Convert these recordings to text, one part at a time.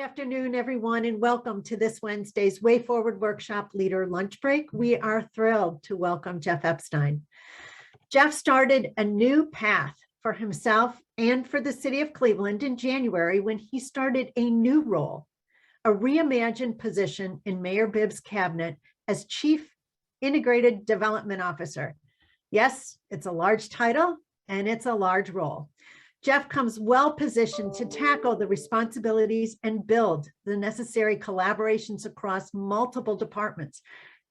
afternoon, everyone, and welcome to this Wednesday's Way Forward Workshop Leader Lunch Break. We are thrilled to welcome Jeff Epstein. Jeff started a new path for himself and for the city of Cleveland in January when he started a new role, a reimagined position in Mayor Bibb's cabinet as Chief Integrated Development Officer. Yes, it's a large title and it's a large role. Jeff comes well positioned to tackle the responsibilities and build the necessary collaborations across multiple departments: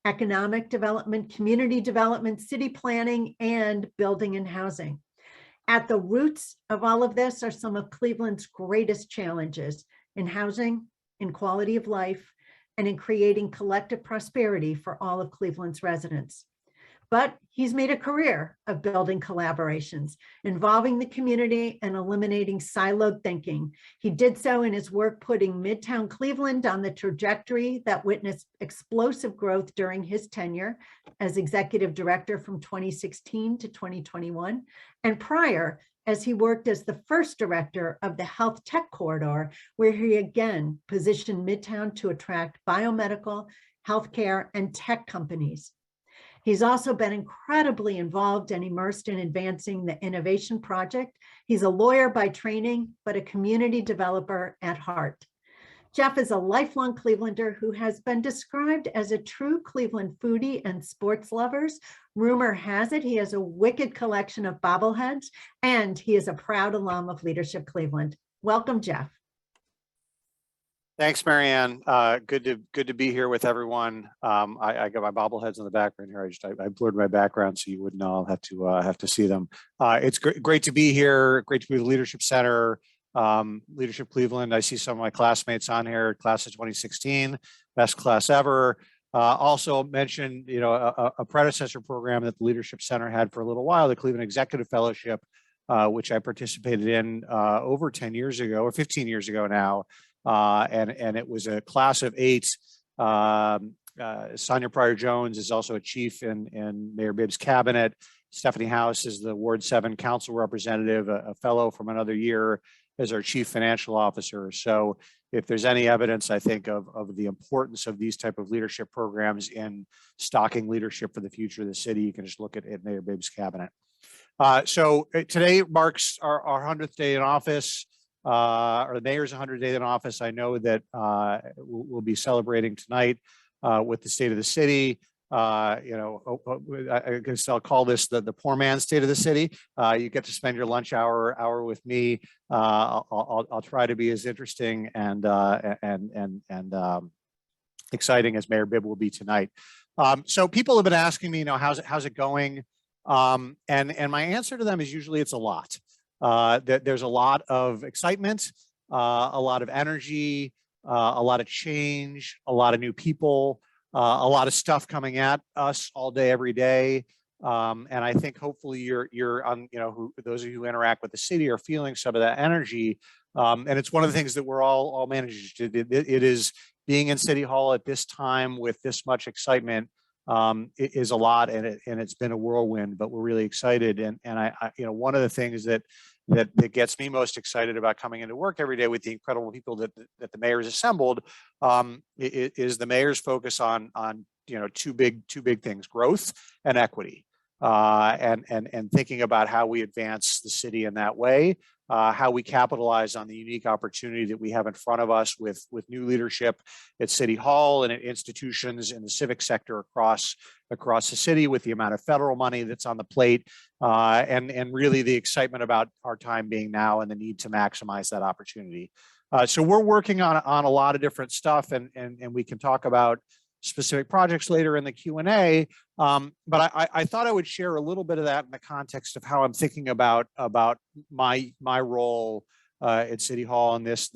economic development, community development, city planning, and building and housing. At the roots of all of this are some of Cleveland's greatest challenges in housing, in quality of life, and in creating collective prosperity for all of Cleveland's residents. But he's made a career of building collaborations, involving the community and eliminating siloed thinking. He did so in his work putting Midtown Cleveland on the trajectory that witnessed explosive growth during his tenure as executive director from 2016 to 2021. And prior, as he worked as the first director of the Health Tech Corridor, where he again positioned Midtown to attract biomedical, healthcare, and tech companies. He's also been incredibly involved and immersed in advancing the innovation project. He's a lawyer by training, but a community developer at heart. Jeff is a lifelong Clevelander who has been described as a true Cleveland foodie and sports lovers. Rumor has it he has a wicked collection of bobbleheads, and he is a proud alum of Leadership Cleveland. Welcome, Jeff. Thanks, Marianne. Good to be here with everyone. I got my bobbleheads in the background here. I blurred my background so you wouldn't know. I'll have to see them. It's great to be here. Great to be with the Leadership Center, Leadership Cleveland. I see some of my classmates on here, class of 2016, best class ever. Also mentioned, a predecessor program that the Leadership Center had for a little while, the Cleveland Executive Fellowship, which I participated in over 10 years ago or 15 years ago now. And it was a class of 8. Sonia Pryor-Jones is also a chief in Mayor Bibb's cabinet. Stephanie House is the Ward 7 council representative, a fellow from another year as our chief financial officer. So if there's any evidence, I think, of the importance of these type of leadership programs in stocking leadership for the future of the city, you can just look at Mayor Bibb's cabinet. So today marks our 100th day in office. Or the mayor's 100th day in office. I know that we'll be celebrating tonight with the state of the city. I guess I'll call this the poor man's state of the city. You get to spend your lunch hour with me. I'll try to be as interesting and exciting as Mayor Bibb will be tonight. So people have been asking me, how's it going? And my answer to them is usually it's a lot. That there's a lot of excitement, a lot of energy, a lot of change, a lot of new people, a lot of stuff coming at us all day, every day. And I think hopefully you're on, those of you who interact with the city are feeling some of that energy. And it's one of the things that we're all managing. It is being in City Hall at this time with this much excitement. It is a lot, and it's been a whirlwind, but we're really excited. And I one of the things that gets me most excited about coming into work every day with the incredible people that the mayor's assembled is the mayor's focus on two big things: growth and equity, and thinking about how we advance the city in that way. How we capitalize on the unique opportunity that we have in front of us with new leadership at City Hall and at institutions in the civic sector across the city, with the amount of federal money that's on the plate, and really the excitement about our time being now and the need to maximize that opportunity. So we're working on a lot of different stuff, and we can talk about specific projects later in the Q&A, but I thought I would share a little bit of that in the context of how I'm thinking about my role at City Hall in this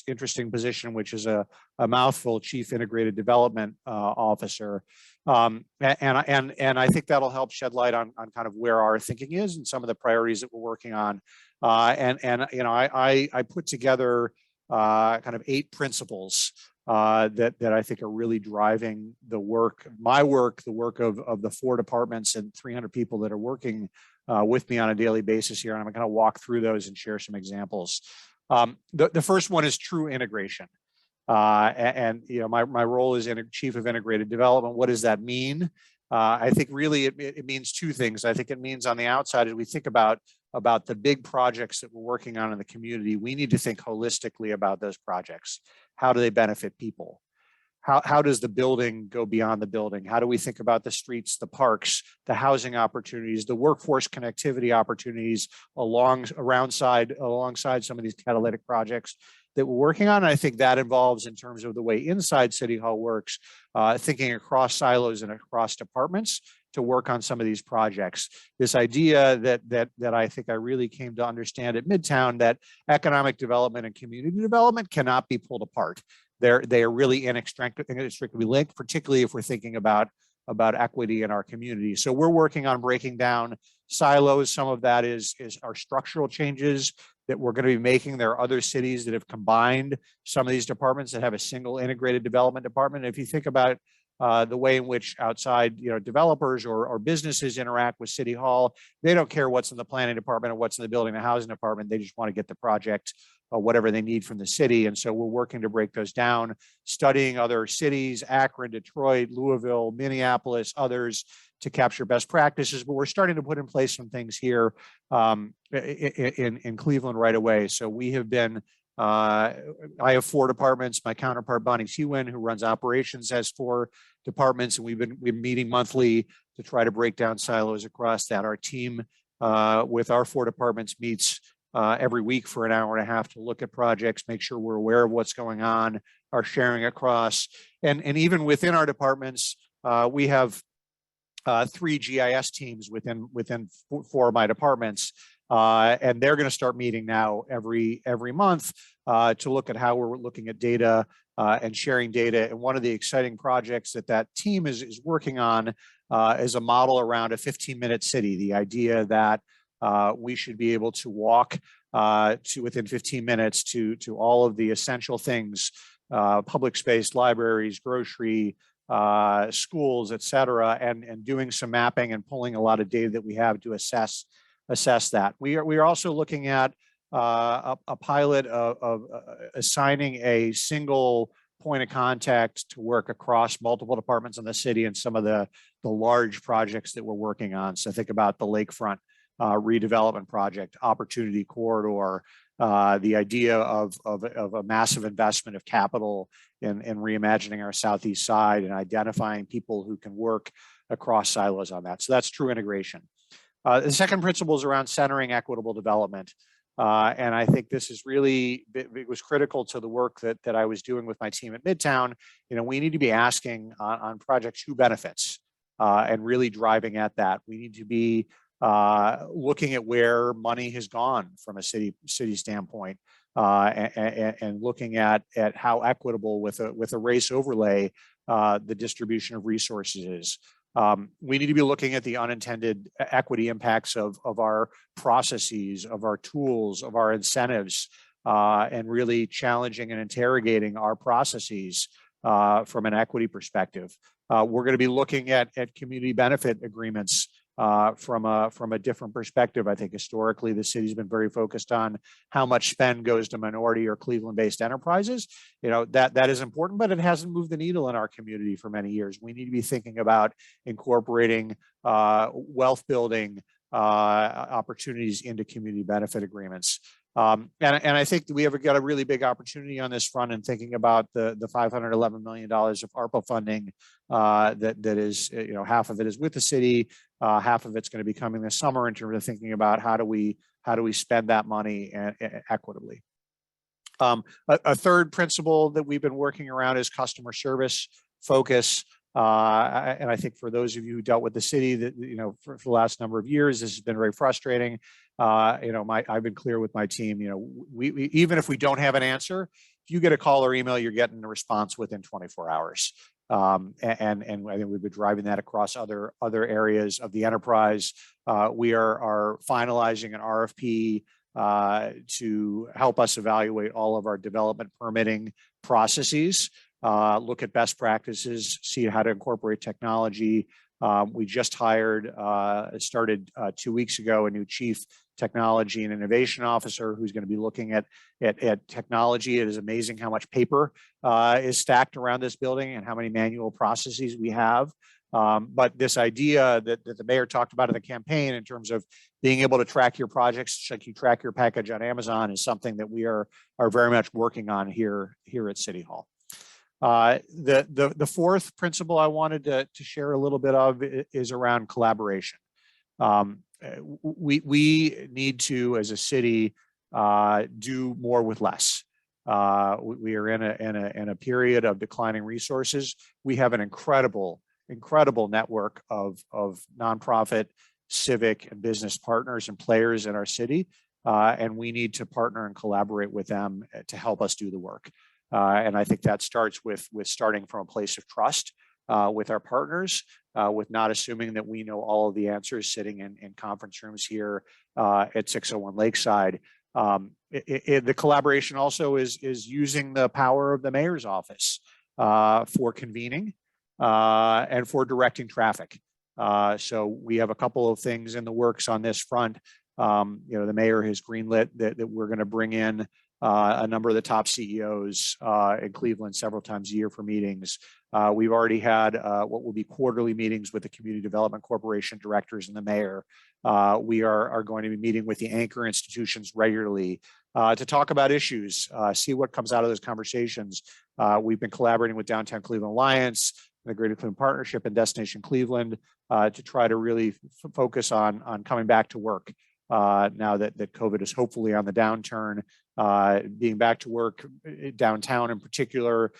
interesting position, which is a mouthful, Chief Integrated Development Officer, and I think that'll help shed light on kind of where our thinking is and some of the priorities that we're working on, I put together kind of 8 principles that I think are really driving the work, the work of the 4 departments and 300 people that are working with me on a daily basis here. And I'm going to walk through those and share some examples. The first one is true integration. And you know, my role is chief of integrated development. What does that mean? I think really it means two things. I think it means on the outside, as we think about the big projects that we're working on in the community, we need to think holistically about those projects. How do they benefit people? How does the building go beyond the building? How do we think about the streets, the parks, the housing opportunities, the workforce connectivity opportunities alongside some of these catalytic projects that we're working on? And I think that involves, in terms of the way inside City Hall works, thinking across silos and across departments to work on some of these projects. This idea that I think I really came to understand at Midtown, that economic development and community development cannot be pulled apart. They are really inextricably linked, particularly if we're thinking about equity in our community. So we're working on breaking down silos. Some of that is our structural changes that we're going to be making. There are other cities that have combined some of these departments that have a single integrated development department. And if you think about the way in which outside, developers or businesses interact with City Hall, they don't care what's in the planning department or what's in the building and housing department. They just want to get the project, whatever they need from the city. And so we're working to break those down, studying other cities, Akron, Detroit, Louisville, Minneapolis, others, to capture best practices. But we're starting to put in place some things here in Cleveland right away. So we have been, I have 4 departments. My counterpart, Bonnie Tewin, who runs operations, has 4 departments, and we've been meeting monthly to try to break down silos across that. Our team with our 4 departments meets every week for an hour and a half to look at projects, make sure we're aware of what's going on, are sharing across. And even within our departments, we have 3 GIS teams within 4 of my departments. And they're going to start meeting now every month to look at how we're looking at data and sharing data. And one of the exciting projects that team is working on is a model around a 15-minute city. The idea that we should be able to walk to within 15 minutes to all of the essential things, public space, libraries, grocery, schools, et cetera, and doing some mapping and pulling a lot of data that we have to assess that. We are also looking at a pilot of assigning a single point of contact to work across multiple departments in the city and some of the large projects that we're working on. So think about the lakefront redevelopment project, Opportunity Corridor, the idea of a massive investment of capital in reimagining our Southeast side and identifying people who can work across silos on that. So that's true integration. The second principle is around centering equitable development. And I think this is really, it was critical to the work that I was doing with my team at Midtown. We need to be asking on projects who benefits and really driving at that. We need to be looking at where money has gone from a city standpoint and looking at how equitable with a race overlay the distribution of resources is. We need to be looking at the unintended equity impacts of our processes, of our tools, of our incentives, and really challenging and interrogating our processes from an equity perspective. We're going to be looking at community benefit agreements from a different perspective. I think historically the city's been very focused on how much spend goes to minority or Cleveland-based enterprises. That is important, but it hasn't moved the needle in our community for many years. We need to be thinking about incorporating wealth building opportunities into community benefit agreements. And I think we have got a really big opportunity on this front in thinking about the $511 million of ARPA funding that is, half of it is with the city, half of it's going to be coming this summer in terms of thinking about how do we spend that money equitably. A third principle that we've been working around is customer service focus. And I think for those of you who dealt with the city, that for the last number of years, this has been very frustrating. I've bthink clear with my team. We even if we don't have an answer, if you get a call or email, you're getting a response within 24 hours. And I think we've been driving that across other areas of the enterprise. We are finalizing an RFP to help us evaluate all of our development permitting processes. Look at best practices, see how to incorporate technology, We just started 2 weeks ago, a new chief technology and innovation officer who's going to be looking at technology. It is amazing how much paper is stacked around this building and how many manual processes we have. But this idea that the mayor talked about in the campaign in terms of being able to track your projects, just like you track your package on Amazon, is something that we are very much working on here at City Hall. The fourth principle I wanted to share a little bit of is around collaboration. We need to, as a city, do more with less. We are in a period of declining resources. We have an incredible network of nonprofit, civic, and business partners and players in our city, and we need to partner and collaborate with them to help us do the work. And I think that starts with starting from a place of trust with our partners, with not assuming that we know all of the answers sitting in conference rooms here at 601 Lakeside. The collaboration also is using the power of the mayor's office for convening and for directing traffic. So we have a couple of things in the works on this front. The mayor has greenlit that we're going to bring in a number of the top CEOs in Cleveland several times a year for meetings. We've already had what will be quarterly meetings with the Community Development Corporation directors and the mayor. We are going to be meeting with the anchor institutions regularly to talk about issues, see what comes out of those conversations. We've been collaborating with Downtown Cleveland Alliance, the Greater Cleveland Partnership, and Destination Cleveland to try to really focus on coming back to work now that COVID is hopefully on the downturn. Being back to work downtown in particular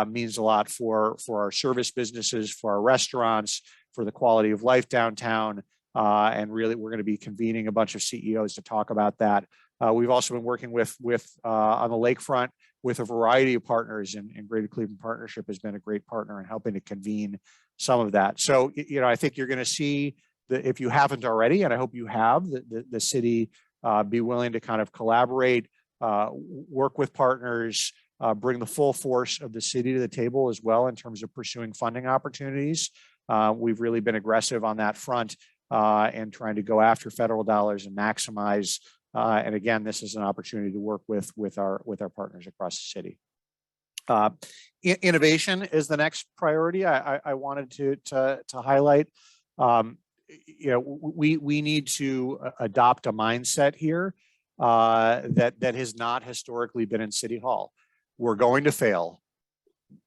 means a lot for our service businesses, for our restaurants, for the quality of life downtown. And really, we're going to be convening a bunch of CEOs to talk about that. We've also been working with on the lakefront with a variety of partners, and Greater Cleveland Partnership has been a great partner in helping to convene some of that. So, I think you're going to see that if you haven't already, and I hope you have, the city be willing to kind of collaborate, work with partners, bring the full force of the city to the table as well in terms of pursuing funding opportunities. We've really been aggressive on that front and trying to go after federal dollars and maximize. And again, this is an opportunity to work with our partners across the city. Innovation is the next priority I wanted to highlight. We need to adopt a mindset here that has not historically been in City Hall. We're going to fail.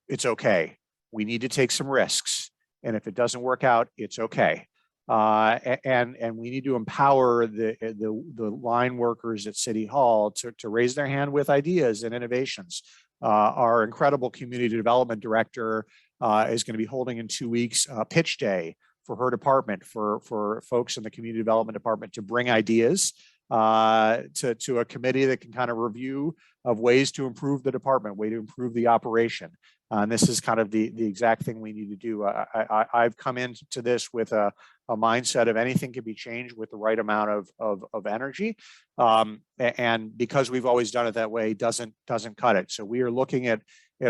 It's okay. We need to take some risks, and if it doesn't work out, it's okay. And we need to empower the line workers at City Hall to raise their hand with ideas and innovations. Our incredible community development director is going to be holding in 2 weeks a pitch day for her department, for folks in the community development department to bring ideas to a committee that can kind of review of ways to improve the department, way to improve the operation. And this is kind of the exact thing we need to do. I've come into this with a mindset of anything can be changed with the right amount of energy. And because we've always done it that way, doesn't cut it. So we are looking at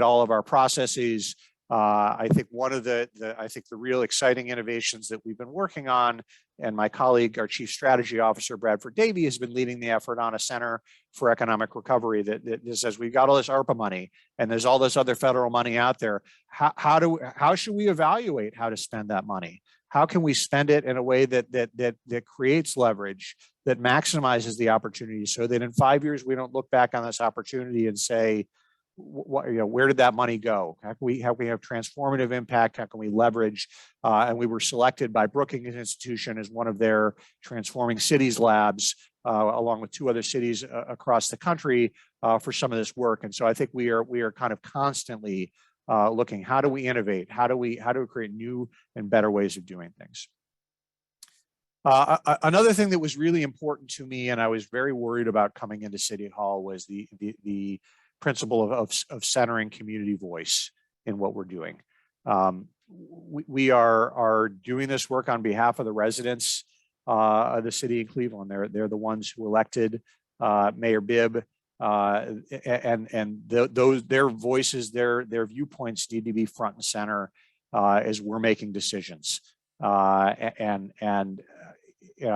all of our processes. I think one of the real exciting innovations that we've been working on, and my colleague, our Chief Strategy Officer, Bradford Davey, has been leading the effort on a Center for Economic Recovery that says we've got all this ARPA money and there's all this other federal money out there. How should we evaluate how to spend that money? How can we spend it in a way that creates leverage, that maximizes the opportunity, so that in 5 years we don't look back on this opportunity and say, where did that money go? How can we have transformative impact? How can we leverage? And we were selected by Brookings Institution as one of their Transforming Cities labs, along with 2 other cities across the country for some of this work. And so I think we are kind of constantly looking, how do we innovate? How do we create new and better ways of doing things? Another thing that was really important to me, and I was very worried about coming into City Hall, was the principle of centering community voice in what we're doing. We are doing this work on behalf of the residents of the city of Cleveland. They're the ones who elected Mayor Bibb, and their voices, their viewpoints need to be front and center as we're making decisions. I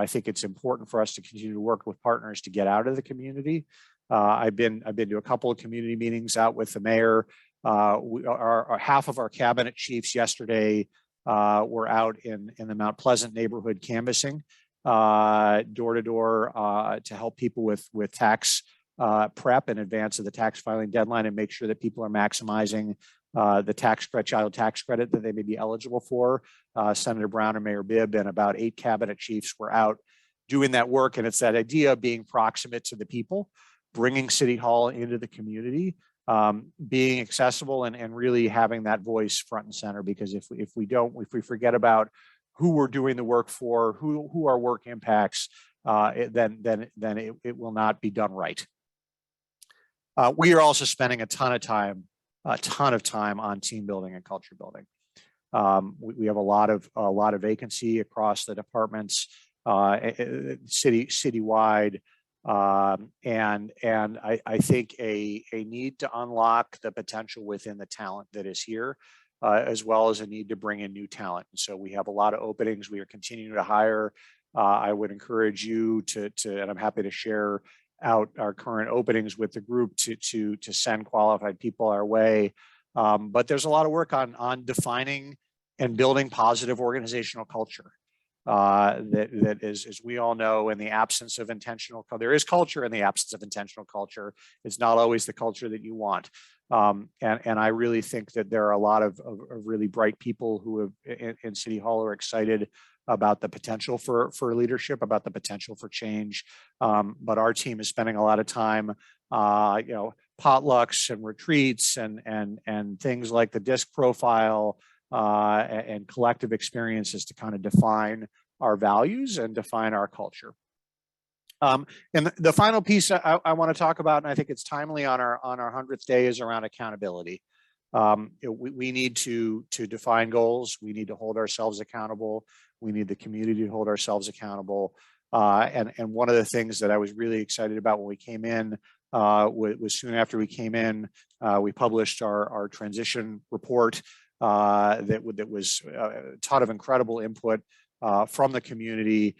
think it's important for us to continue to work with partners to get out of the community. I've been to a couple of community meetings out with the mayor. Half of our cabinet chiefs yesterday were out in the Mount Pleasant neighborhood canvassing door to door to help people with tax prep in advance of the tax filing deadline and make sure that people are maximizing the child tax credit that they may be eligible for. Senator Brown and Mayor Bibb and about 8 cabinet chiefs were out doing that work. And it's that idea of being proximate to the people, bringing City Hall into the community, being accessible and really having that voice front and center. Because if we forget about who we're doing the work for, who our work impacts, then it will not be done right. We are also spending a ton of time on team building and culture building. We have a lot of vacancy across the departments, citywide, and I think a need to unlock the potential within the talent that is here, as well as a need to bring in new talent. And so we have a lot of openings. We are continuing to hire. I would encourage you to, and I'm happy to share out our current openings with the group to send qualified people our way. But there's a lot of work on defining and building positive organizational culture. That is, as we all know, in the absence of intentional, there is culture in the absence of intentional culture. It's not always the culture that you want. And I really think that there are a lot of really bright people who have in City Hall are excited about the potential for leadership, about the potential for change. But our team is spending a lot of time, potlucks and retreats and things like the DISC profile and collective experiences to kind of define our values and define our culture. And the final piece I want to talk about, and I think it's timely on our 100th day, is around accountability. We need to define goals. We need to hold ourselves accountable. We need the community to hold ourselves accountable. And one of the things that I was really excited about when we came in was soon after we came in, we published our transition report that was a ton of incredible input from the community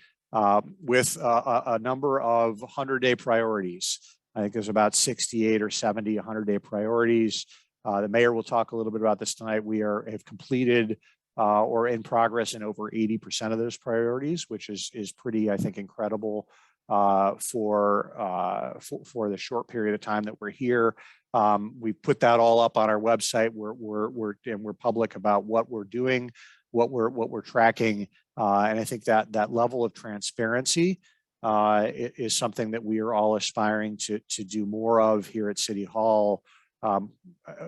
with a number of 100-day priorities. I think there's about 68 or 70 100-day priorities. The mayor will talk a little bit about this tonight. We have completed or in progress in over 80% of those priorities, which is pretty, I think, incredible for the short period of time that we're here. We put that all up on our website. We're public about what we're doing, what we're tracking, and I think that level of transparency is something that we are all aspiring to do more of here at City Hall.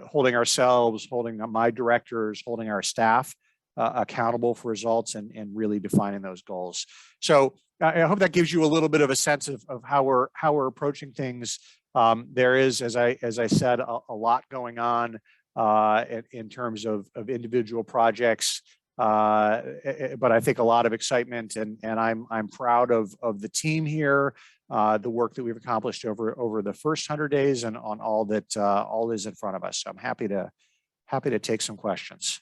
Holding ourselves, holding my directors, holding our staff accountable for results and really defining those goals. So I hope that gives you a little bit of a sense of how we're approaching things. There is, as I said, a lot going on in terms of individual projects, but I think a lot of excitement, and I'm proud of the team here, the work that we've accomplished over the first 100 days and on all is in front of us. So I'm happy to take some questions.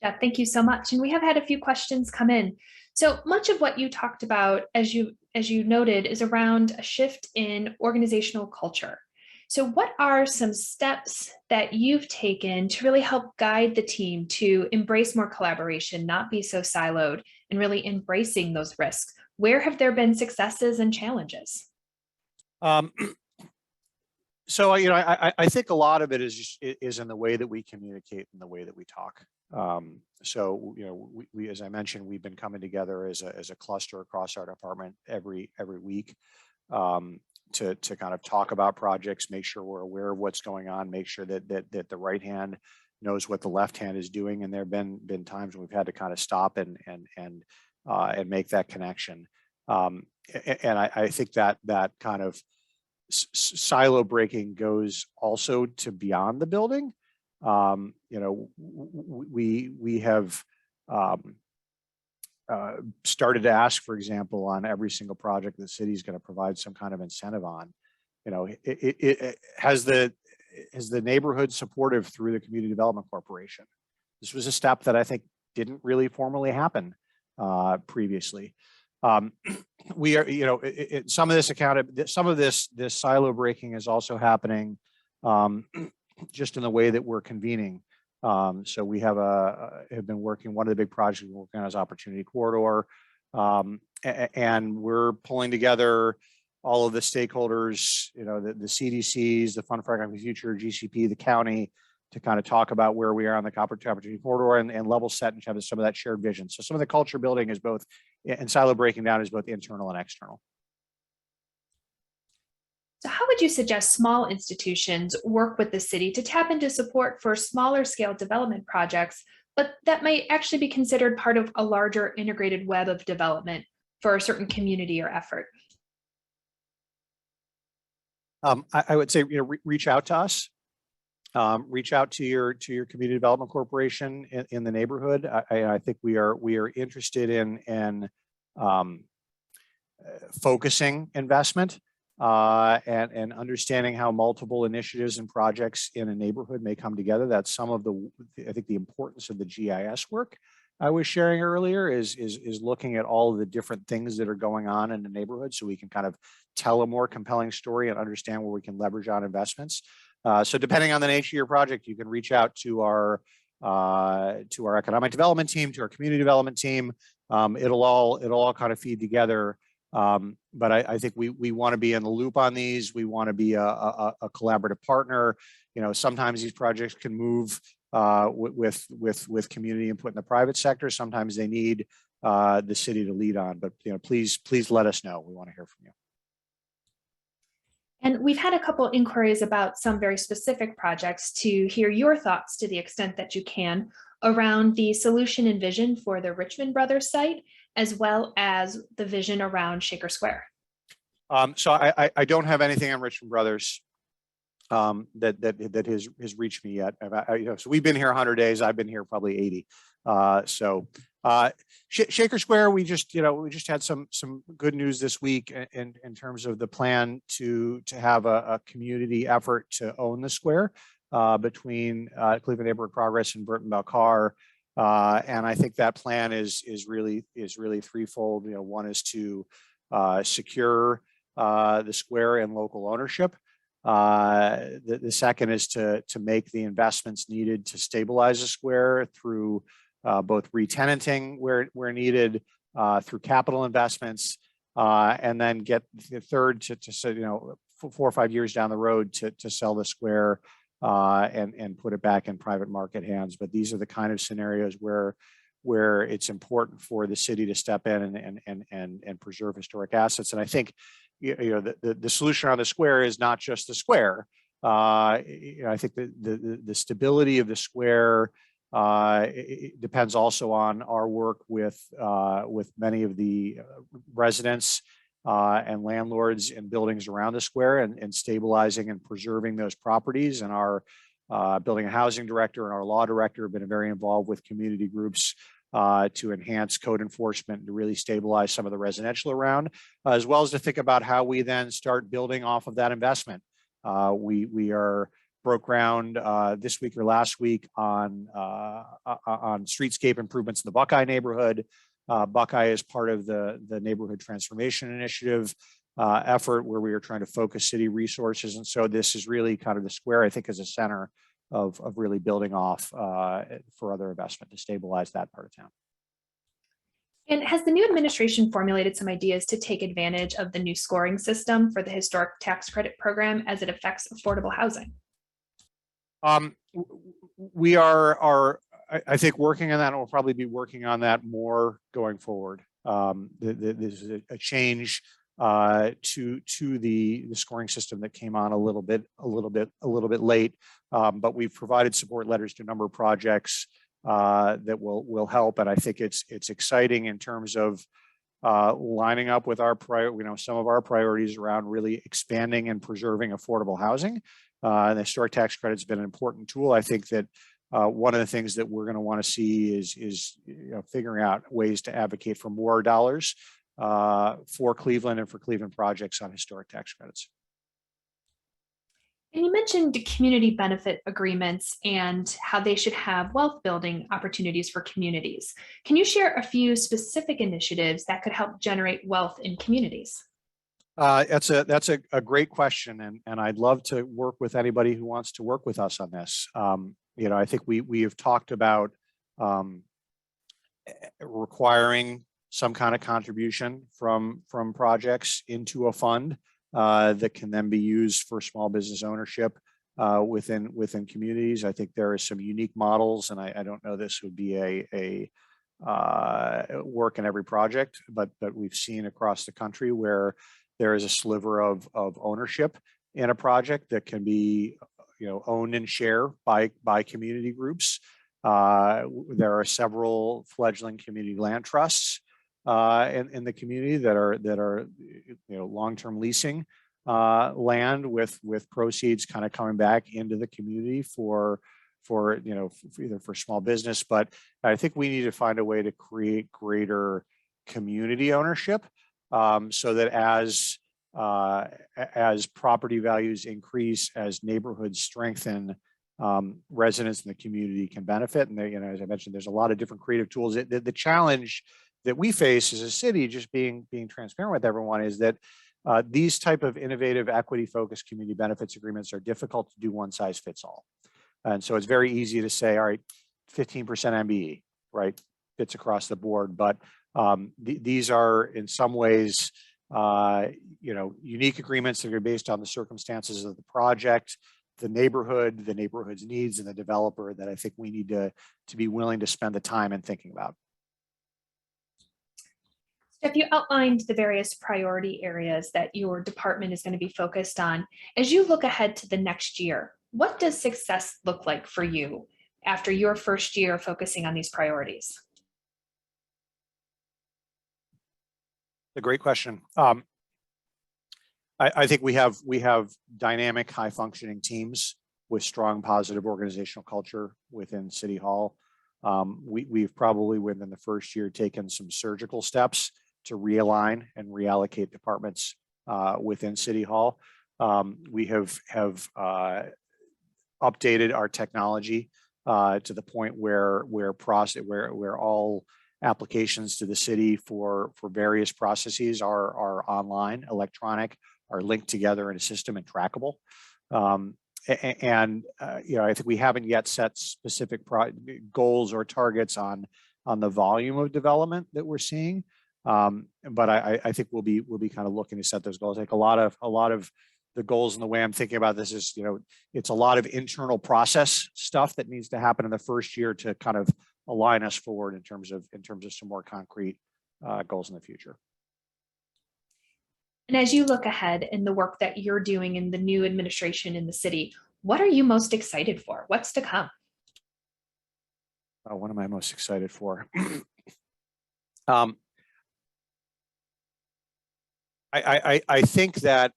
Yeah, thank you so much. And we have had a few questions come in. So much of what you talked about, as you noted, is around a shift in organizational culture. So what are some steps that you've taken to really help guide the team to embrace more collaboration, not be so siloed, and really embracing those risks? Where have there been successes and challenges? So I think a lot of it is in the way that we communicate and the way that we talk. So we as I mentioned, we've been coming together as a cluster across our department every week to kind of talk about projects, make sure we're aware of what's going on, make sure that the right hand knows what the left hand is doing. And there have been times when we've had to kind of stop and make that connection. And I think that kind of silo breaking goes also to beyond the building. We have started to ask, for example, on every single project the city is going to provide some kind of incentive on. Has the neighborhood supportive through the Community Development Corporation? This was a step that I think didn't really formally happen previously. We are, some of this silo breaking is also happening just in the way that we're convening. So we have been working, one of the big projects we're working on is Opportunity Corridor. And we're pulling together all of the stakeholders, the CDCs, the Fund for Economic Future, GCP, the county, to kind of talk about where we are on the Opportunity Corridor and level set and have some of that shared vision. So some of the culture building is both, and silo breaking down is both internal and external. So how would you suggest small institutions work with the city to tap into support for smaller scale development projects, but that might actually be considered part of a larger integrated web of development for a certain community or effort? I would say, reach out to us. Reach out to your community development corporation in the neighborhood. I think we are interested in focusing investment and understanding how multiple initiatives and projects in a neighborhood may come together. That's some of I think the importance of the GIS work I was sharing earlier is looking at all of the different things that are going on in the neighborhood, so we can kind of tell a more compelling story and understand where we can leverage on investments. So depending on the nature of your project, you can reach out to our economic development team, to our community development team. It'll all kind of feed together. But I think we want to be in the loop on these. We want to be a collaborative partner. Sometimes these projects can move with community input in the private sector. Sometimes they need the city to lead on. But please let us know. We want to hear from you. And we've had a couple inquiries about some very specific projects to hear your thoughts, to the extent that you can, around the solution and vision for the Richmond Brothers site, as well as the vision around Shaker Square. So I don't have anything on Richmond Brothers that has reached me yet. So we've been here 100 days. I've been here probably 80. Shaker Square, we just had some good news this week in terms of the plan to have a community effort to own the square between Cleveland Neighborhood Progress and Burton Belcar. And I think that plan is really threefold. One is to secure the square and local ownership. The second is to make the investments needed to stabilize the square through both re-tenanting where needed, through capital investments, and then get the third to 4 or 5 years down the road to sell the square and put it back in private market hands. But these are the kind of scenarios where it's important for the city to step in and preserve historic assets. And I think the solution on the square is not just the square. I think the stability of the square it depends also on our work with many of the residents and landlords and buildings around the square, and stabilizing and preserving those properties. And our building and housing director and our law director have been very involved with community groups to enhance code enforcement and to really stabilize some of the residential around, as well as to think about how we then start building off of that investment. We broke ground this week or last week on streetscape improvements in the Buckeye neighborhood. Buckeye is part of the neighborhood transformation initiative effort, where we are trying to focus city resources. And so this is really kind of the square, I think, as a center of really building off for other investment to stabilize that part of town. And has the new administration formulated some ideas to take advantage of the new scoring system for the historic tax credit program as it affects affordable housing? We are, I think, working on that, and we'll probably be working on that more going forward. There's a change to the scoring system that came on a little bit late, but we've provided support letters to a number of projects that will help. And I think it's exciting in terms of lining up with some of our priorities around really expanding and preserving affordable housing. And the historic tax credit has been an important tool. I think that one of the things that we're going to want to see is figuring out ways to advocate for more dollars for Cleveland and for Cleveland projects on historic tax credits. And you mentioned community benefit agreements and how they should have wealth building opportunities for communities. Can you share a few specific initiatives that could help generate wealth in communities? That's a great question, and I'd love to work with anybody who wants to work with us on this. I think we have talked about um, requiring some kind of contribution from projects into a fund that can then be used for small business ownership within communities. I think there are some unique models, and I don't know this would be a work in every project, but we've seen across the country where there is a sliver of ownership in a project that can be owned and shared by community groups. There are several fledgling community land trusts in the community that are long-term leasing land with proceeds kind of coming back into the community for either for small business. But I think we need to find a way to create greater community ownership so that as property values increase, as neighborhoods strengthen, residents in the community can benefit. And as I mentioned, there's a lot of different creative tools. The challenge that we face as a city, just being transparent with everyone, is that these type of innovative, equity-focused community benefits agreements are difficult to do one size fits all. And so it's very easy to say, all right, 15% MBE, right, fits across the board. But these are in some ways, unique agreements that are based on the circumstances of the project, the neighborhood's needs, and the developer that I think we need to be willing to spend the time in thinking about. Jeff, you outlined the various priority areas that your department is going to be focused on. As you look ahead to the next year, what does success look like for you after your first year focusing on these priorities? A great question. I think we have dynamic, high functioning teams with strong, positive organizational culture within City Hall. We've probably within the first year taken some surgical steps to realign and reallocate departments within City Hall. We have updated our technology to the point where all applications to the city for various processes are online, electronic, are linked together in a system and trackable. I think we haven't yet set specific goals or targets on the volume of development that we're seeing. But I think we'll be kind of looking to set those goals. I think a lot of the goals and the way I'm thinking about this is, it's a lot of internal process stuff that needs to happen in the first year to kind of align us forward in terms of some more concrete goals in the future. And as you look ahead in the work that you're doing in the new administration in the city, what are you most excited for? What's to come? What am I most excited for? I think that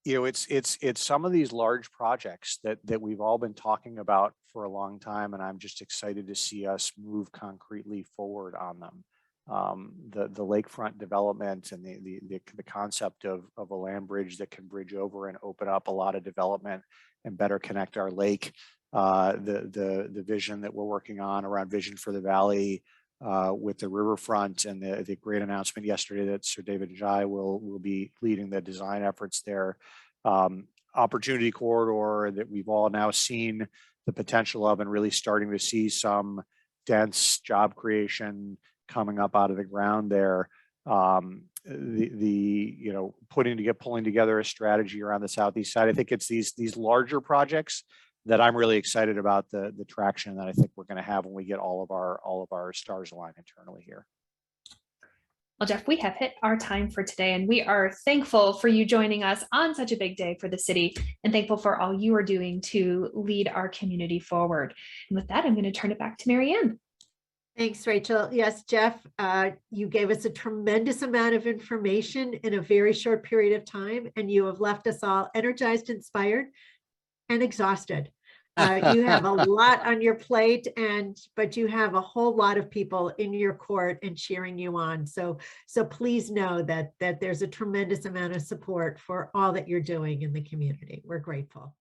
it's some of these large projects that we've all been talking about for a long time, and I'm just excited to see us move concretely forward on them. The lakefront development and the concept of a land bridge that can bridge over and open up a lot of development and better connect our lake. The vision that we're working on around Vision for the Valley with the riverfront, and the great announcement yesterday that Sir David Jai will be leading the design efforts there. Opportunity corridor that we've all now seen the potential of, and really starting to see some dense job creation coming up out of the ground there. Pulling together a strategy around the southeast side. I think it's these larger projects that I'm really excited about the traction that I think we're going to have when we get all of our stars aligned internally here. Well, Jeff, we have hit our time for today, and we are thankful for you joining us on such a big day for the city, and thankful for all you are doing to lead our community forward. And with that, I'm going to turn it back to Mary Ann. Thanks, Rachel. Yes, Jeff, you gave us a tremendous amount of information in a very short period of time, and you have left us all energized, inspired, and exhausted. You have a lot on your plate, but you have a whole lot of people in your court and cheering you on. So please know that there's a tremendous amount of support for all that you're doing in the community. We're grateful.